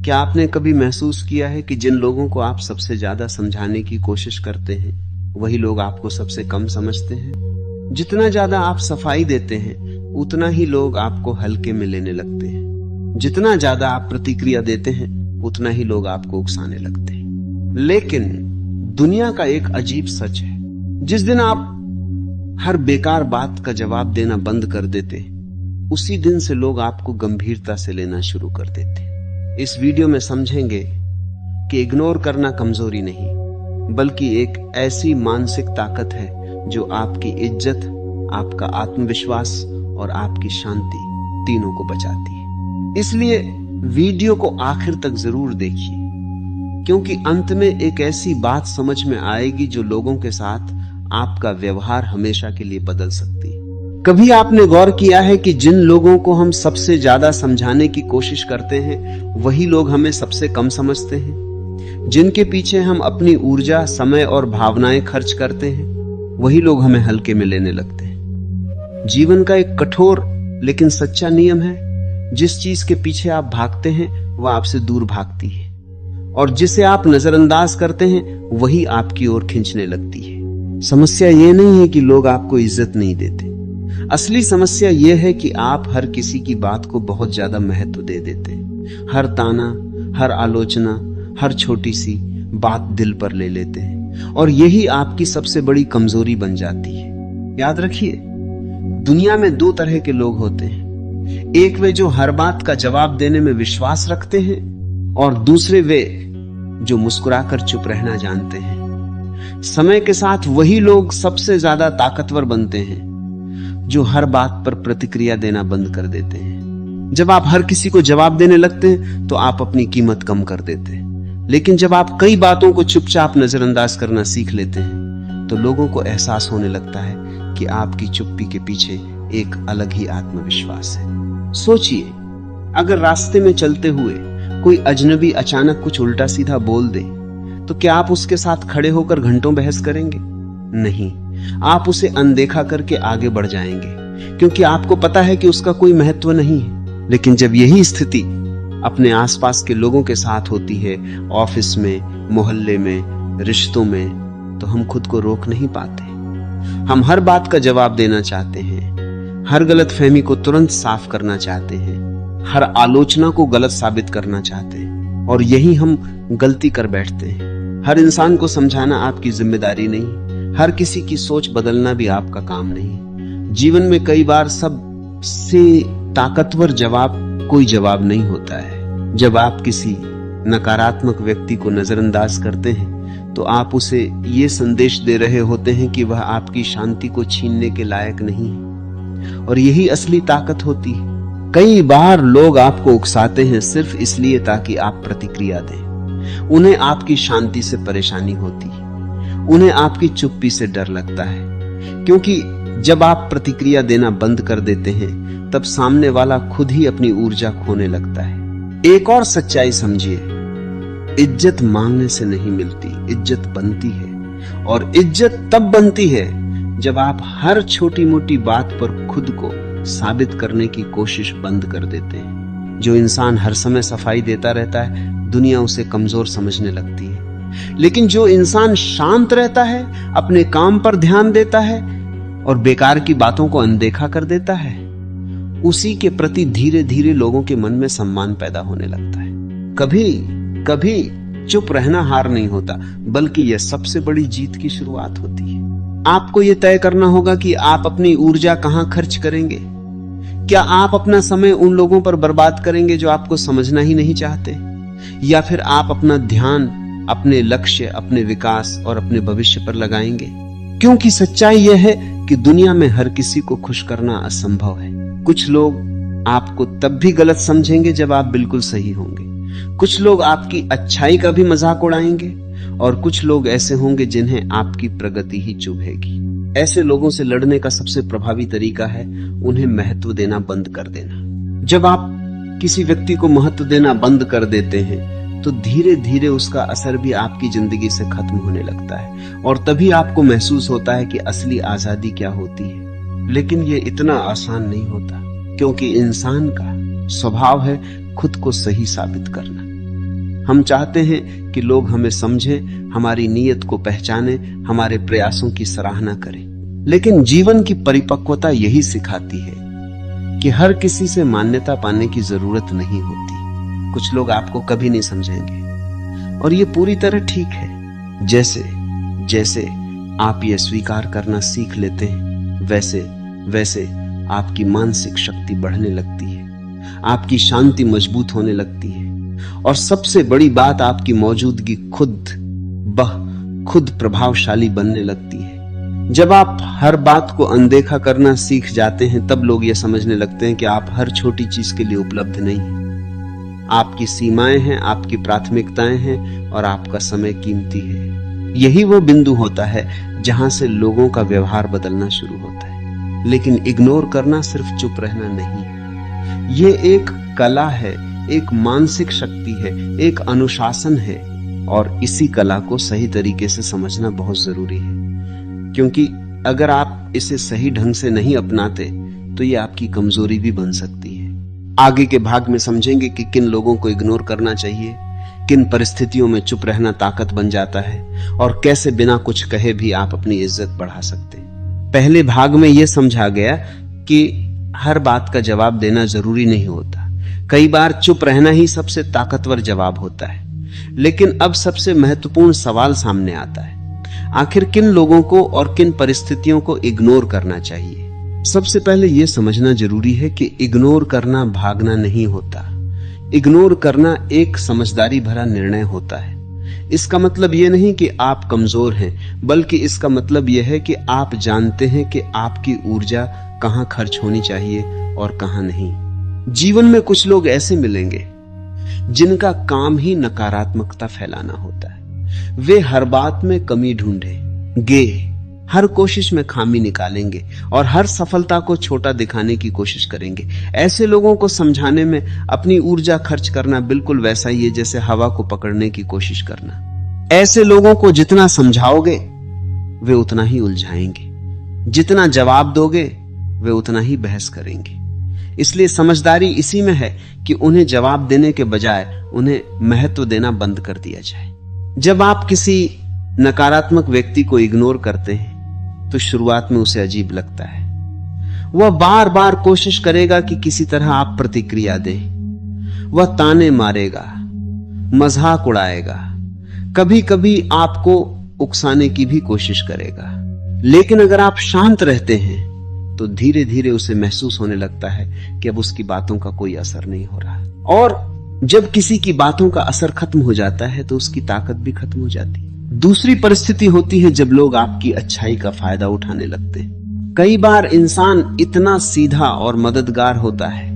क्या आपने कभी महसूस किया है कि जिन लोगों को आप सबसे ज्यादा समझाने की कोशिश करते हैं वही लोग आपको सबसे कम समझते हैं? जितना ज्यादा आप सफाई देते हैं उतना ही लोग आपको हल्के में लेने लगते हैं। जितना ज्यादा आप प्रतिक्रिया देते हैं उतना ही लोग आपको उकसाने लगते हैं। लेकिन दुनिया का एक अजीब सच है, जिस दिन आप हर बेकार बात का जवाब देना बंद कर देते हैं उसी दिन से लोग आपको गंभीरता से लेना शुरू कर देते हैं। इस वीडियो में समझेंगे कि इग्नोर करना कमजोरी नहीं बल्कि एक ऐसी मानसिक ताकत है जो आपकी इज्जत, आपका आत्मविश्वास और आपकी शांति तीनों को बचाती है। इसलिए वीडियो को आखिर तक जरूर देखिए, क्योंकि अंत में एक ऐसी बात समझ में आएगी जो लोगों के साथ आपका व्यवहार हमेशा के लिए बदल सकती है। कभी आपने गौर किया है कि जिन लोगों को हम सबसे ज्यादा समझाने की कोशिश करते हैं वही लोग हमें सबसे कम समझते हैं? जिनके पीछे हम अपनी ऊर्जा, समय और भावनाएं खर्च करते हैं वही लोग हमें हल्के में लेने लगते हैं। जीवन का एक कठोर लेकिन सच्चा नियम है, जिस चीज के पीछे आप भागते हैं वह आपसे दूर भागती है, और जिसे आप नजरअंदाज करते हैं वही आपकी ओर खींचने लगती है। समस्या यह नहीं है कि लोग आपको इज्जत नहीं देते, असली समस्या यह है कि आप हर किसी की बात को बहुत ज्यादा महत्व दे देते हैं। हर ताना, हर आलोचना, हर छोटी सी बात दिल पर ले लेते हैं, और यही आपकी सबसे बड़ी कमजोरी बन जाती है। याद रखिए, दुनिया में दो तरह के लोग होते हैं। एक वे जो हर बात का जवाब देने में विश्वास रखते हैं, और दूसरे वे जो मुस्कुराकर चुप रहना जानते हैं। समय के साथ वही लोग सबसे ज्यादा ताकतवर बनते हैं जो हर बात पर प्रतिक्रिया देना बंद कर देते हैं। जब आप हर किसी को जवाब देने लगते हैं तो आप अपनी कीमत कम कर देते हैं, लेकिन जब आप कई बातों को चुपचाप नजरअंदाज करना सीख लेते हैं तो लोगों को एहसास होने लगता है कि आपकी चुप्पी के पीछे एक अलग ही आत्मविश्वास है। सोचिए, अगर रास्ते में चलते हुए कोई अजनबी अचानक कुछ उल्टा सीधा बोल दे तो क्या आप उसके साथ खड़े होकर घंटों बहस करेंगे? नहीं, आप उसे अनदेखा करके आगे बढ़ जाएंगे, क्योंकि आपको पता है कि उसका कोई महत्व नहीं है। लेकिन जब यही स्थिति अपने आसपास के लोगों के साथ होती है, ऑफिस में, मोहल्ले में, रिश्तों में, तो हम खुद को रोक नहीं पाते। हम हर बात का जवाब देना चाहते हैं, हर गलतफहमी को तुरंत साफ करना चाहते हैं, हर आलोचना को गलत साबित करना चाहते हैं, और यही हम गलती कर बैठते हैं। हर इंसान को समझाना आपकी जिम्मेदारी नहीं, हर किसी की सोच बदलना भी आपका काम नहीं। जीवन में कई बार सबसे ताकतवर जवाब कोई जवाब नहीं होता है। जब आप किसी नकारात्मक व्यक्ति को नजरअंदाज करते हैं तो आप उसे ये संदेश दे रहे होते हैं कि वह आपकी शांति को छीनने के लायक नहीं है, और यही असली ताकत होती है। कई बार लोग आपको उकसाते हैं सिर्फ इसलिए ताकि आप प्रतिक्रिया दें। उन्हें आपकी शांति से परेशानी होती है, उन्हें आपकी चुप्पी से डर लगता है, क्योंकि जब आप प्रतिक्रिया देना बंद कर देते हैं तब सामने वाला खुद ही अपनी ऊर्जा खोने लगता है। एक और सच्चाई समझिए, इज्जत मांगने से नहीं मिलती, इज्जत बनती है, और इज्जत तब बनती है जब आप हर छोटी मोटी बात पर खुद को साबित करने की कोशिश बंद कर देते हैं। जो इंसान हर समय सफाई देता रहता है दुनिया उसे कमजोर समझने लगती है, लेकिन जो इंसान शांत रहता है, अपने काम पर ध्यान देता है और बेकार की बातों को अनदेखा कर देता है, उसी के प्रति धीरे धीरे लोगों के मन में सम्मान पैदा होने लगता है। कभी कभी चुप रहना हार नहीं होता, बल्कि यह सबसे बड़ी जीत की शुरुआत होती है। आपको यह तय करना होगा कि आप अपनी ऊर्जा कहां खर्च करेंगे। क्या आप अपना समय उन लोगों पर बर्बाद करेंगे जो आपको समझना ही नहीं चाहते, या फिर आप अपना ध्यान अपने लक्ष्य, अपने विकास और अपने भविष्य पर लगाएंगे? क्योंकि सच्चाई यह है कि दुनिया में हर किसी को खुश करना असंभव है। कुछ लोग आपको तब भी गलत समझेंगे जब आप बिल्कुल सही होंगे, कुछ लोग आपकी अच्छाई का भी मजाक उड़ाएंगे, और कुछ लोग ऐसे होंगे जिन्हें आपकी प्रगति ही चुभेगी। ऐसे लोगों से लड़ने का सबसे प्रभावी तरीका है उन्हें महत्व देना बंद कर देना। जब आप किसी व्यक्ति को महत्व देना बंद कर देते हैं तो धीरे धीरे उसका असर भी आपकी जिंदगी से खत्म होने लगता है, और तभी आपको महसूस होता है कि असली आजादी क्या होती है। लेकिन ये इतना आसान नहीं होता, क्योंकि इंसान का स्वभाव है खुद को सही साबित करना। हम चाहते हैं कि लोग हमें समझें, हमारी नीयत को पहचानें, हमारे प्रयासों की सराहना करें। लेकिन जीवन की परिपक्वता यही सिखाती है कि हर किसी से मान्यता पाने की जरूरत नहीं होती। कुछ लोग आपको कभी नहीं समझेंगे और ये पूरी तरह ठीक है। जैसे जैसे आप ये स्वीकार करना सीख लेते हैं, वैसे वैसे आपकी मानसिक शक्ति बढ़ने लगती है, आपकी शांति मजबूत होने लगती है और सबसे बड़ी बात, आपकी मौजूदगी खुद प्रभावशाली बनने लगती है। जब आप हर बात को अनदेखा करना सीख जाते हैं, तब लोग यह समझने लगते हैं कि आप हर छोटी चीज के लिए उपलब्ध नहीं हैं। आपकी सीमाएं हैं, आपकी प्राथमिकताएं हैं और आपका समय कीमती है। यही वो बिंदु होता है जहां से लोगों का व्यवहार बदलना शुरू होता है। लेकिन इग्नोर करना सिर्फ चुप रहना नहीं है, ये एक कला है, एक मानसिक शक्ति है, एक अनुशासन है और इसी कला को सही तरीके से समझना बहुत जरूरी है। क्योंकि अगर आप इसे सही ढंग से नहीं अपनाते तो ये आपकी कमजोरी भी बन सकती है। आगे के भाग में समझेंगे कि किन लोगों को इग्नोर करना चाहिए, किन परिस्थितियों में चुप रहना ताकत बन जाता है और कैसे बिना कुछ कहे भी आप अपनी इज्जत बढ़ा सकते हैं। पहले भाग में यह समझा गया कि हर बात का जवाब देना जरूरी नहीं होता, कई बार चुप रहना ही सबसे ताकतवर जवाब होता है। लेकिन अब सबसे महत्वपूर्ण सवाल सामने आता है, आखिर किन लोगों को और किन परिस्थितियों को इग्नोर करना चाहिए। सबसे पहले यह समझना जरूरी है कि इग्नोर करना भागना नहीं होता, इग्नोर करना एक समझदारी भरा निर्णय होता है। इसका मतलब यह नहीं कि आप कमजोर हैं, बल्कि इसका मतलब यह है कि आप जानते हैं कि आपकी ऊर्जा कहां खर्च होनी चाहिए और कहां नहीं। जीवन में कुछ लोग ऐसे मिलेंगे जिनका काम ही नकारात्मकता फैलाना होता है। वे हर बात में कमी ढूंढेंगे, हर कोशिश में खामी निकालेंगे और हर सफलता को छोटा दिखाने की कोशिश करेंगे। ऐसे लोगों को समझाने में अपनी ऊर्जा खर्च करना बिल्कुल वैसा ही है जैसे हवा को पकड़ने की कोशिश करना। ऐसे लोगों को जितना समझाओगे वे उतना ही उलझाएंगे, जितना जवाब दोगे वे उतना ही बहस करेंगे। इसलिए समझदारी इसी में है कि उन्हें जवाब देने के बजाय उन्हें महत्व देना बंद कर दिया जाए। जब आप किसी नकारात्मक व्यक्ति को इग्नोर करते हैं तो शुरुआत में उसे अजीब लगता है। वह बार बार कोशिश करेगा कि किसी तरह आप प्रतिक्रिया दें। वह ताने मारेगा, मजाक उड़ाएगा, कभी कभी आपको उकसाने की भी कोशिश करेगा। लेकिन अगर आप शांत रहते हैं तो धीरे धीरे उसे महसूस होने लगता है कि अब उसकी बातों का कोई असर नहीं हो रहा। और जब किसी की बातों का असर खत्म हो जाता है तो उसकी ताकत भी खत्म हो जाती है। दूसरी परिस्थिति होती है जब लोग आपकी अच्छाई का फायदा उठाने लगते हैं। कई बार इंसान इतना सीधा और मददगार होता है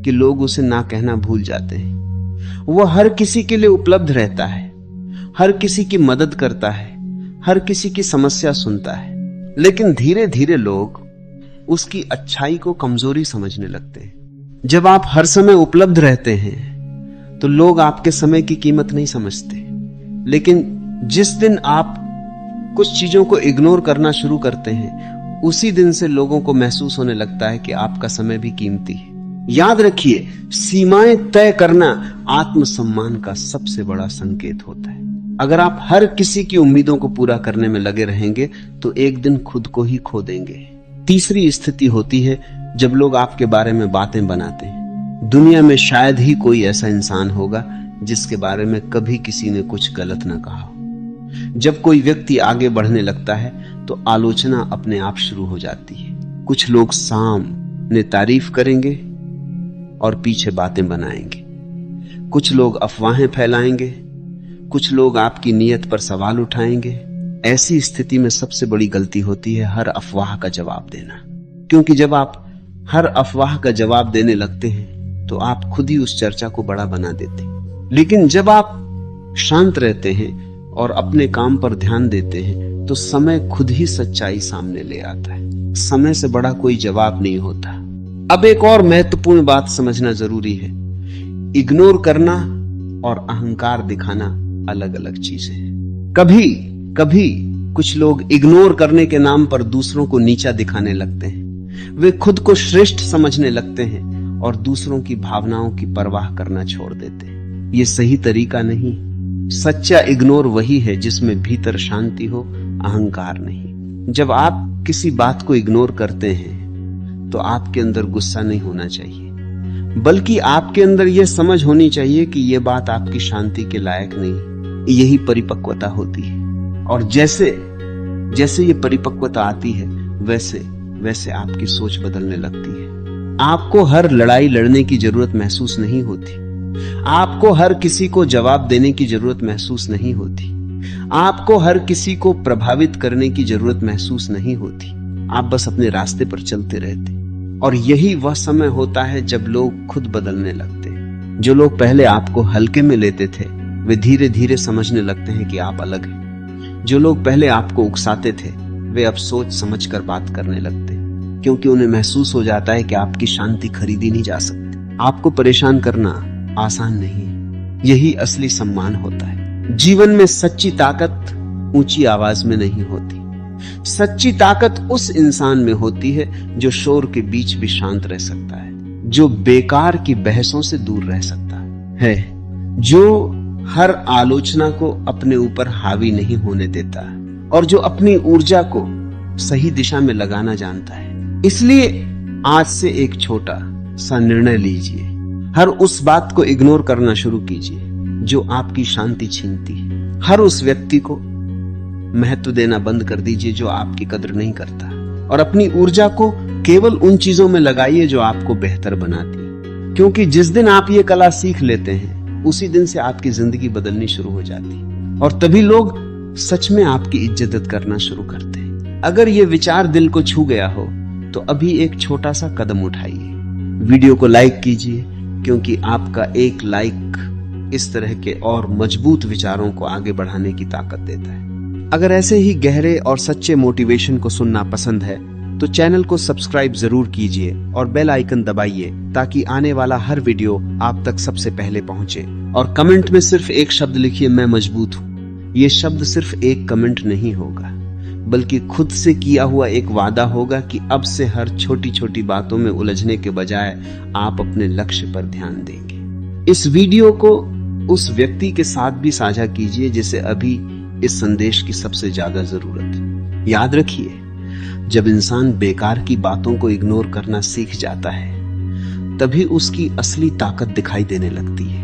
कि लोग उसे ना कहना भूल जाते हैं। वह हर किसी के लिए उपलब्ध रहता है, हर किसी की मदद करता है, हर किसी की समस्या सुनता है। लेकिन धीरे धीरे लोग उसकी अच्छाई को कमजोरी समझने लगते हैं। जब आप हर समय उपलब्ध रहते हैं तो लोग आपके समय की कीमत नहीं समझते। लेकिन जिस दिन आप कुछ चीजों को इग्नोर करना शुरू करते हैं, उसी दिन से लोगों को महसूस होने लगता है कि आपका समय भी कीमती है। याद रखिए, सीमाएं तय करना आत्मसम्मान का सबसे बड़ा संकेत होता है। अगर आप हर किसी की उम्मीदों को पूरा करने में लगे रहेंगे तो एक दिन खुद को ही खो देंगे। तीसरी स्थिति होती है जब लोग आपके बारे में बातें बनाते हैं। दुनिया में शायद ही कोई ऐसा इंसान होगा जिसके बारे में कभी किसी ने कुछ गलत ना कहा हो। जब कोई व्यक्ति आगे बढ़ने लगता है तो आलोचना अपने आप शुरू हो जाती है। कुछ लोग सामने तारीफ करेंगे और पीछे बातें बनाएंगे। कुछ लोग अफवाहें फैलाएंगे, कुछ लोग आपकी नीयत पर सवाल उठाएंगे। ऐसी स्थिति में सबसे बड़ी गलती होती है हर अफवाह का जवाब देना। क्योंकि जब आप हर अफवाह का जवाब देने लगते हैं तो आप खुद ही उस चर्चा को बड़ा बना देते हैं। लेकिन जब आप शांत रहते हैं और अपने काम पर ध्यान देते हैं तो समय खुद ही सच्चाई सामने ले आता है। समय से बड़ा कोई जवाब नहीं होता। अब एक और महत्वपूर्ण बात समझना जरूरी है। इग्नोर करना और अहंकार दिखाना अलग अलग चीजें हैं। कभी कभी कुछ लोग इग्नोर करने के नाम पर दूसरों को नीचा दिखाने लगते हैं। वे खुद को श्रेष्ठ समझने लगते हैं और दूसरों की भावनाओं की परवाह करना छोड़ देते हैं। ये सही तरीका नहीं। सच्चा इग्नोर वही है जिसमें भीतर शांति हो, अहंकार नहीं। जब आप किसी बात को इग्नोर करते हैं तो आपके अंदर गुस्सा नहीं होना चाहिए, बल्कि आपके अंदर यह समझ होनी चाहिए कि यह बात आपकी शांति के लायक नहीं। यही परिपक्वता होती है। और जैसे जैसे ये परिपक्वता आती है वैसे वैसे आपकी सोच बदलने लगती है। आपको हर लड़ाई लड़ने की जरूरत महसूस नहीं होती। आपको हर किसी को जवाब देने की जरूरत महसूस नहीं होती। आपको हर किसी को प्रभावित करने की जरूरत महसूस नहीं होती। आप बस अपने रास्ते पर चलते रहते। और यही वह समय होता है जब लोग खुद बदलने लगते हैं। जो लोग पहले आपको हल्के में लेते थे वे धीरे धीरे समझने लगते हैं कि आप अलग हैं। जो लोग पहले आपको उकसाते थे वे अब सोच समझ कर बात करने लगते हैं, क्योंकि उन्हें महसूस हो जाता है कि आपकी शांति खरीदी नहीं जा सकती। आपको परेशान करना आसान नहीं, यही असली सम्मान होता है। जीवन में सच्ची ताकत ऊंची आवाज में नहीं होती। सच्ची ताकत उस इंसान में होती है जो शोर के बीच भी शांत रह सकता है, जो बेकार की बहसों से दूर रह सकता है, जो हर आलोचना को अपने ऊपर हावी नहीं होने देता और जो अपनी ऊर्जा को सही दिशा में लगाना जानता है। इसलिए आज से एक छोटा सा निर्णय लीजिए। हर उस बात को इग्नोर करना शुरू कीजिए जो आपकी शांति छीनती है। हर उस व्यक्ति को महत्व देना बंद कर दीजिए जो आपकी कदर नहीं करता, और अपनी ऊर्जा को केवल उन चीजों में लगाइए जो आपको बेहतर बनाती। क्योंकि जिस दिन आप ये कला सीख लेते हैं उसी दिन से आपकी जिंदगी बदलनी शुरू हो जाती है, और तभी लोग सच में आपकी इज्जत करना शुरू करते हैं। अगर ये विचार दिल को छू गया हो तो अभी एक छोटा सा कदम उठाइए। वीडियो को लाइक कीजिए, क्योंकि आपका एक लाइक इस तरह के और मजबूत विचारों को आगे बढ़ाने की ताकत देता है। अगर ऐसे ही गहरे और सच्चे मोटिवेशन को सुनना पसंद है तो चैनल को सब्सक्राइब जरूर कीजिए और बेल आइकन दबाइए, ताकि आने वाला हर वीडियो आप तक सबसे पहले पहुंचे। और कमेंट में सिर्फ एक शब्द लिखिए, मैं मजबूत हूं। ये शब्द सिर्फ एक कमेंट नहीं होगा, बल्कि खुद से किया हुआ एक वादा होगा कि अब से हर छोटी छोटी बातों में उलझने के बजाय आप अपने लक्ष्य पर ध्यान देंगे। इस वीडियो को उस व्यक्ति के साथ भी साझा कीजिए जिसे अभी इस संदेश की सबसे ज्यादा जरूरत है। याद रखिए, जब इंसान बेकार की बातों को इग्नोर करना सीख जाता है तभी उसकी असली ताकत दिखाई देने लगती है।